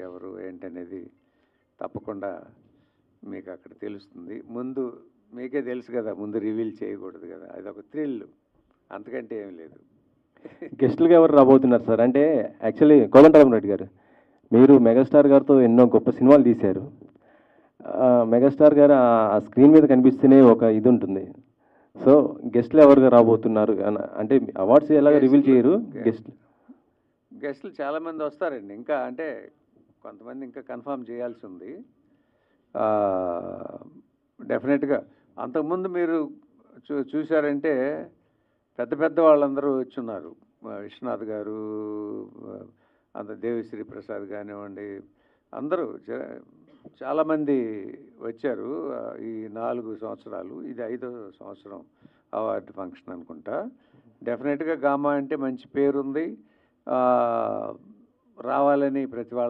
ఎవరు ఏంటనేది తప్పకుండా మీకు అక్కడ తెలుస్తుంది. ముందు మీకే తెలుసు కదా, ముందు రివీల్ చేయకూడదు కదా, అదొక థ్రిల్, అంతకంటే ఏం లేదు. గెస్టులుగా ఎవరు రాబోతున్నారు సార్? అంటే యాక్చువల్లీ కోదండరామరెడ్డి గారు, మీరు మెగాస్టార్ గారితో ఎన్నో గొప్ప సినిమాలు తీశారు. మెగాస్టార్ గారు ఆ స్క్రీన్ మీద కనిపిస్తేనే ఒక ఇది ఉంటుంది. సో గెస్ట్లు ఎవరుగా రాబోతున్నారు అంటే అవార్డ్స్ ఎలాగ రివీల్ చేయరు గెస్టులు చాలామంది వస్తారండి. ఇంకా అంటే కొంతమంది ఇంకా కన్ఫర్మ్ చేయాల్సి ఉంది. డెఫినెట్గా అంతకుముందు మీరు చూశారంటే పెద్ద పెద్ద వాళ్ళందరూ వచ్చున్నారు. విశ్వనాథ్ గారు, అంత దేవిశ్రీ ప్రసాద్ కానివ్వండి, అందరూ చాలామంది వచ్చారు. ఈ 4 సంవత్సరాలు, ఇది 5వ సంవత్సరం అవార్డు ఫంక్షన్ అనుకుంటా. డెఫినెట్గా గామా అంటే మంచి పేరుంది. రావాలని ప్రతి వాళ్ళ